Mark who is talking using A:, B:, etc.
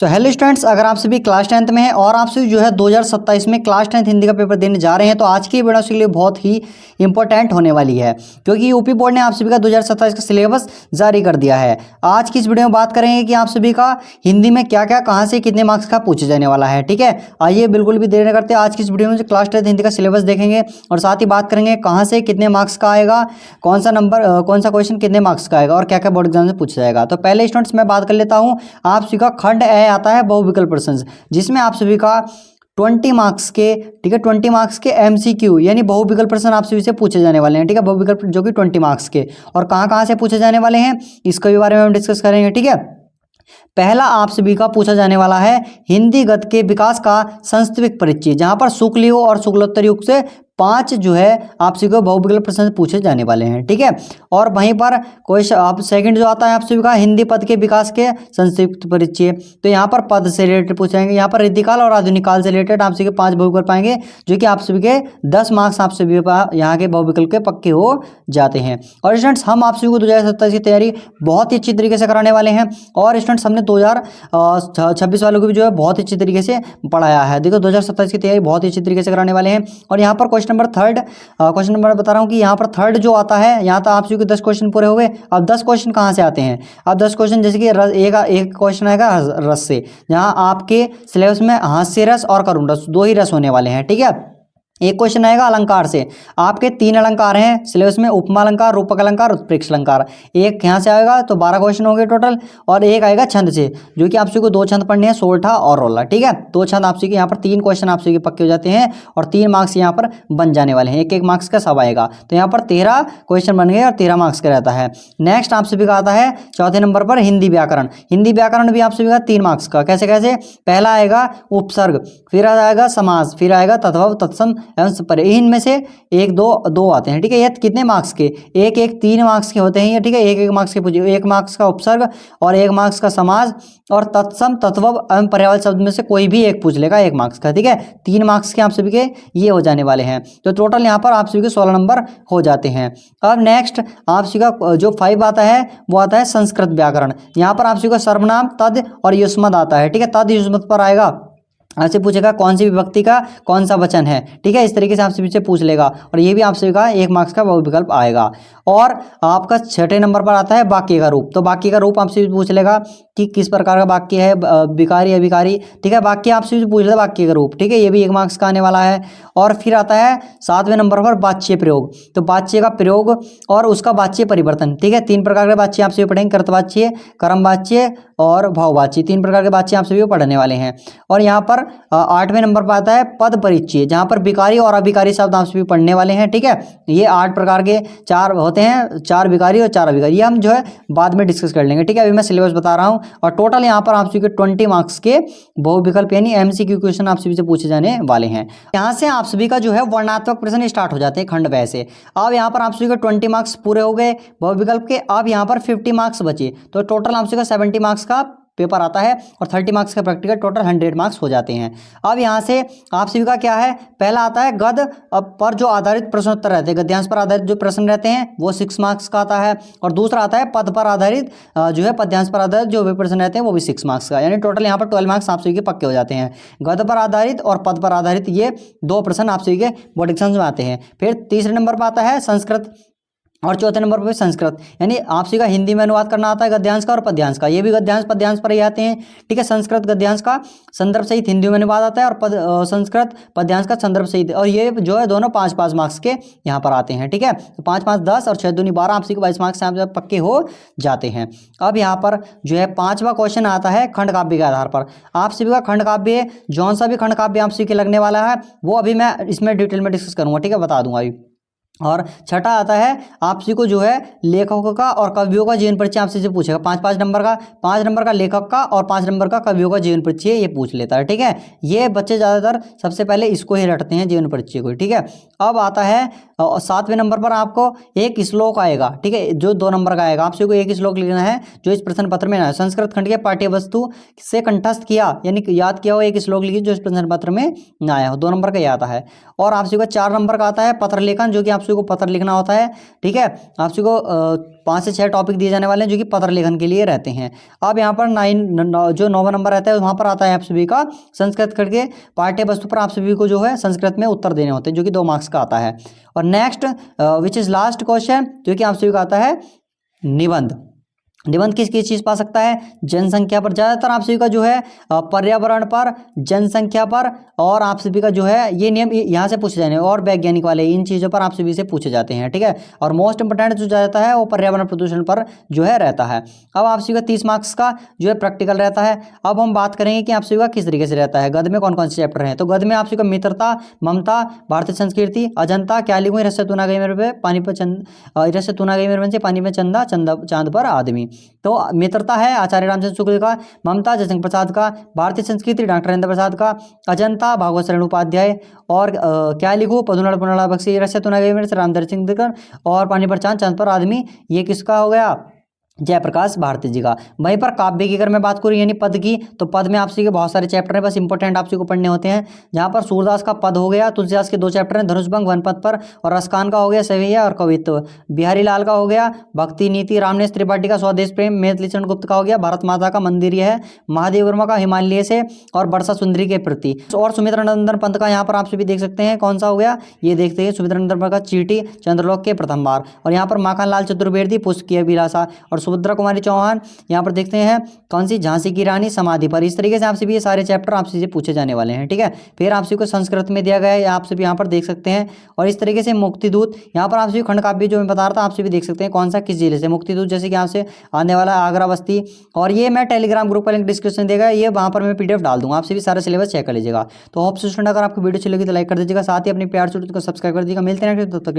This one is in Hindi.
A: तो हेलो स्टूडेंट्स, अगर आप सभी क्लास 10th में हैं और आप सभी जो है 2027 में क्लास 10th हिंदी का पेपर देने जा रहे हैं तो आज की वीडियो के लिए बहुत ही इंपॉर्टेंट होने वाली है, क्योंकि यूपी बोर्ड ने आप सभी का 2027 का सिलेबस जारी कर दिया है। आज की इस वीडियो में बात करेंगे कि आप सभी का हिंदी में क्या क्या कहाँ से कितने मार्क्स का पूछे जाने वाला है। ठीक है, आइए बिल्कुल भी देर न करते आज की इस वीडियो में जो क्लास 10th हिंदी का सिलेबस देखेंगे और साथ ही बात करेंगे कहाँ से कितने मार्क्स का आएगा, कौन सा क्वेश्चन कितने मार्क्स का आएगा और क्या क्या बोर्ड एग्जाम से पूछा जाएगा। तो पहले स्टूडेंट्स मैं बात कर लेता हूँ, आप सभी का खंड ए आता है बहुविकल्प प्रश्न, जिसमें आप सभी का 20 मार्क्स के, ठीक है, 20 मार्क्स के एमसीक्यू यानी बहुविकल्प प्रश्न आप सभी से पूछे जाने वाले हैं। ठीक है, बहुविकल्प जो कि 20 मार्क्स के, और कहाँ कहाँ से पूछे जाने वाले हैं इसके बारे में हम डिस्कस करेंगे। ठीक है, पहला आप सभी का पूछा जाने वाला है हिंदी गद्य के विकास का संस्कृत परिचय, जहां पर शुक्ल युग और शुक्लोत्तर युग से 5 जो है आप सभी को बहुविकल्प प्रश्न पूछे जाने वाले हैं। ठीक है, और वहीं पर क्वेश्चन आप सेकंड जो आता है आप सभी का हिंदी पद के विकास के संक्षिप्त परिचय, तो यहाँ पर पद से रिलेटेड पूछेंगे। यहाँ पर रीतिकाल और आधुनिक काल से रिलेटेड आप सभी के 5 बहुविकल्प पाएंगे, जो कि आप सभी के 10 मार्क्स आप सभी यहाँ के बहुविकल्प के पक्के हो जाते हैं। और स्टूडेंट्स हम आप सभी को 2027 की तैयारी बहुत ही अच्छी तरीके से कराने वाले हैं, और स्टूडेंट्स हमने 2026 वालों को भी जो है बहुत अच्छी तरीके से पढ़ाया है। देखो 2027 की तैयारी बहुत ही अच्छी तरीके से कराने वाले हैं। और यहाँ पर क्वेश्चन नंबर बता रहा हूँ कि यहाँ पर थर्ड जो आता है, यहाँ तो आप सभी के 10 क्वेश्चन पूरे हो गए। अब 10 क्वेश्चन कहाँ से आते हैं? अब 10 क्वेश्चन जैसे कि एक क्वेश्चन आएगा रस से, जहाँ आपके सिलेबस में हास्य रस और करुण रस 2 ही रस होने वाले हैं। ठीक है, एक क्वेश्चन आएगा अलंकार से, आपके 3 अलंकार हैं सिलेबस में, उपमा अलंकार, रूपक अलंकार, उत्प्रेक्ष अलंकार। एक यहाँ से आएगा तो 12 क्वेश्चन हो गए टोटल, और एक आएगा छंद से, जो कि आप सभी को 2 छंद पढ़ने हैं, सोरठा और रोला। ठीक है, 2 छंद आप सभी के यहाँ पर 3 क्वेश्चन आप सभी के पक्के हो जाते हैं और 3 मार्क्स यहाँ पर बन जाने वाले हैं। एक मार्क्स का सब आएगा, तो यहाँ पर 13 क्वेश्चन बन गए और 13 मार्क्स का रहता है। नेक्स्ट आप सभी का आता है चौथे नंबर पर हिंदी व्याकरण। हिंदी व्याकरण भी आप सभी का 3 मार्क्स का। कैसे कैसे? पहला आएगा उपसर्ग, फिर आएगा समास, फिर आएगा तद्भव, तत्सम एवं पर, इनमें से 1 2 आते हैं। ठीक है, ये कितने मार्क्स के? एक 3 मार्क्स के होते हैं ये। ठीक है, 1 मार्क्स के पूछे, 1 मार्क्स का उपसर्ग और 1 मार्क्स का समास और तत्सम, तत्भव एवं पर्यायवाची शब्द में से कोई भी एक पूछ लेगा 1 मार्क्स का। ठीक है, 3 मार्क्स के आप सभी के ये हो जाने वाले हैं, तो टोटल यहाँ पर आप सभी के 16 नंबर हो जाते हैं। अब नेक्स्ट आप सभी का जो 5 आता है वो आता है संस्कृत व्याकरण। यहाँ पर आप सभी का सर्वनाम, तद और युष्मद आता है। ठीक है, तद युष्मद पर आएगा, आपसे पूछेगा कौन सी विभक्ति का कौन सा वचन है। ठीक है, इस तरीके से आपसे पीछे पूछ लेगा, और ये भी आप सभी का 1 मार्क्स का बहुविकल्प आएगा। और आपका 6ठे नंबर पर आता है वाक्य का रूप। तो वाक्य का रूप आपसे पूछ लेगा कि किस प्रकार का वाक्य है, विकारी अभिकारी। ठीक है, वाक्य आपसे पूछ लेगा वाक्य का रूप। ठीक है, ये भी 1 मार्क्स का आने वाला है। और फिर आता है 7वें नंबर पर वाच्य प्रयोग। तो वाच्य का प्रयोग और उसका वाच्य परिवर्तन। ठीक है, 3 प्रकार के वाच्य आपसे पढ़ेंगे, कर्तवाच्य, कर्मवाच्य और भाववाच्य। 3 प्रकार के वाच्य आप सभी पढ़ने वाले हैं। और यहाँ पर 8वें नंबर पर आता है पद परिचय, जहाँ पर विकारी और अभिकारी शब्द आप सभी पढ़ने वाले हैं। ठीक है, ये 8 प्रकार के 4 होते हैं, 4 विकारी और 4 अभिकारी। ये हम जो है बाद में डिस्कस कर लेंगे। ठीक है, अभी मैं सिलेबस बता रहा हूँ। और टोटल यहाँ पर आप सभी के 20 मार्क्स के बहुविकल्प यानी एमसीक्यू क्वेश्चन आप सभी से पूछे जाने वाले हैं। यहाँ से आप सभी का जो है वर्णनात्मक प्रश्न स्टार्ट हो जाते हैं खंड ब से। अब यहाँ पर आप सभी के 20 मार्क्स पूरे हो गए बहुविकल्प के। अब यहाँ पर 50 मार्क्स बचे, तो टोटल आप सभी का 70 मार्क्स का पेपर आता है और 30 मार्क्स का प्रैक्टिकल, टोटल 100 मार्क्स हो जाते हैं। अब यहाँ से आप सभी का क्या है, पहला आता है गद्य पर जो आधारित प्रश्नोत्तर रहते हैं, गद्यांश पर आधारित जो प्रश्न रहते हैं वो 6 मार्क्स का आता है। और दूसरा आता है पद पर आधारित जो है पद्यांश पर आधारित जो भी प्रश्न रहते हैं वो भी 6 मार्क्स का, यानी टोटल यहाँ पर 12 मार्क्स आप सभी के पक्के हो जाते हैं। गद्य पर आधारित और पद पर आधारित ये 2 प्रश्न आप सभी के बोर्ड एग्जाम्स में आते हैं। फिर तीसरे नंबर पर आता है संस्कृत, और चौथे नंबर पर संस्कृत, यानी आप सभी का हिंदी में अनुवाद करना आता है गद्यांश का और पद्यांश का। ये भी गद्यांश पद्यांश पर ही आते हैं। ठीक है, संस्कृत गद्यांश का संदर्भ सहित हिंदी में अनुवाद आता है और संस्कृत पद्यांश का संदर्भ सहित, और ये जो है दोनों 5-5 मार्क्स के यहाँ पर आते हैं। ठीक है, तो 5-5 10 और 6 दूनी 12 आप सभी के 22 मार्क्स यहाँ पर पक्के हो जाते हैं। अब यहाँ पर जो है 5वां क्वेश्चन आता है खंड काव्य के आधार पर। आप सभी का खंड काव्य जौन सा भी खंड काव्य आप सभी के लगने वाला है वो अभी मैं इसमें डिटेल में डिस्कस करूँगा। ठीक है, बता दूंगा अभी। और छठा आता है आपसी को जो है लेखकों का और कवियों का जीवन परिचय आपसे पूछेगा। 5-5 नंबर का, 5 नंबर का लेखक का और 5 नंबर का कवियों का जीवन परिचय ये पूछ लेता है। ठीक है, ये बच्चे ज़्यादातर सबसे पहले इसको ही रटते हैं जीवन परिचय को। ठीक है, अब आता है 7वें नंबर पर आपको एक श्लोक आएगा। ठीक है, जो 2 नंबर का आएगा, आपसे को एक श्लोक लिखना है जो इस प्रश्न पत्र में ना है। संस्कृत खंड के पाठ्य वस्तु से कंठस्थ किया यानी याद किया हो एक श्लोक लिखिए जो इस प्रश्न पत्र में ना आया हो, 2 नंबर का ये आता है। और आपसे को 4 नंबर का आता है पत्र लेखन, जो कि आप सभी को पत्र लिखना होता है। ठीक है, आप सभी को 5 से 6 टॉपिक दिए जाने वाले हैं जो कि पत्र लेखन के लिए रहते हैं। अब यहाँ पर 9वां नंबर रहता है, वहाँ पर आता है आप सभी का संस्कृत करके पाठ्य वस्तु पर आप सभी को जो है संस्कृत में उत्तर देने होते हैं, जो कि 2 मार्क्स का आता है। और next which is last question, जो कि आप सभी का आता है निबंध। निबंध किस चीज़ पा सकता है, जनसंख्या पर। ज़्यादातर आप सभी का जो है पर्यावरण पर, जनसंख्या पर, और आप सभी का जो है ये नियम यहाँ से पूछे जाने, और वैज्ञानिक वाले इन चीज़ों पर आप सभी से पूछे जाते हैं। ठीक है, और मोस्ट इंपोर्टेंट जो जाता है वो पर्यावरण प्रदूषण पर जो है रहता है। अब आप सभी का 30 मार्क्स का जो है प्रैक्टिकल रहता है। अब हम बात करेंगे कि आप सभी का किस तरीके से रहता है। गद्य में कौन कौन से चैप्टर हैं, तो गद्य में आप सभी का मित्रता, ममता, भारतीय संस्कृति, अजंता, क्या लिखूँ, रस्से तूना गई मेरे पे पानी पर चंद, रस्से तूना गई मेरे मन से पानी में चंदा, चांद पर आदमी। तो मित्रता है आचार्य रामचंद्र शुक्ल का, ममता जयशंकर प्रसाद का, भारतीय संस्कृति डॉक्टर राजेंद्र प्रसाद का, अजंता भागवत शरण उपाध्याय, और क्या लिखूँ, पधुनाड़ पुनाड़ा बख्शी, रस्से तूना गई मेरे से रामधर सिंह दिनकर, और पानी पर चांद पर आदमी ये किसका हो गया, जयप्रकाश भारती जी का। वहीं पर काव्य की अगर मैं बात करूँ यानी पद की, तो पद में आपसी के बहुत सारे चैप्टर हैं, बस इंपॉर्टेंट आपसी को पढ़ने होते हैं। जहाँ पर सूरदास का पद हो गया, तुलसीदास के 2 चैप्टर हैं, धनुषभंग वनपथ पर, और रसखान का हो गया सवैया और कवित्व, बिहारी लाल का हो गया भक्ति नीति, रामनेश त्रिपाठी का स्वदेश प्रेम, मैथिलीचरण गुप्त का हो गया भारत माता का मंदिर है, महादेव वर्मा का हिमालय से, और वर्षा सुंदरी के प्रति, और सुमित्रा नंदन पंत का यहाँ पर आप सभी देख सकते हैं कौन सा हो गया, ये देखते हैं सुमित्रा नंदन पंत का चींटी चंद्रलोक के प्रथम बार, और यहाँ पर माखन लाल चतुर्वेदी पुष्प की अभिलाषा, और सुभद्रा कुमारी चौहान यहाँ पर देखते हैं कौन सी, झांसी की रानी समाधि पर। इस तरीके से आपसे भी ये सारे चैप्टर आपसे पूछे जाने वाले हैं। ठीक है, फिर आपसे को संस्कृत में दिया गया है, आपसे भी यहाँ पर देख सकते हैं। और इस तरीके से मुक्तिदूत, यहाँ पर आपसे खंड काव्य जो मैं बता रहा था आपसे भी देख सकते हैं कौन सा किस जिले से, मुक्तिदूत जैसे कि यहाँ से आने वाला है आगरा बस्ती। और ये मैं टेलीग्राम ग्रुप का लिंक डिस्क्रिप्शन देगा, ये वहाँ पर मैं PDF डाल दूंगा, आपसे भी सारा सिलेबस चेक कर लीजिएगा। तो होप स्टूडेंट अगर आपको वीडियो अच्छी लगी तो लाइक कर दीजिएगा, साथ ही अपनी प्यार स्टूडेंट को सब्सक्राइब कर दीजिएगा। मिलते हैं तब तक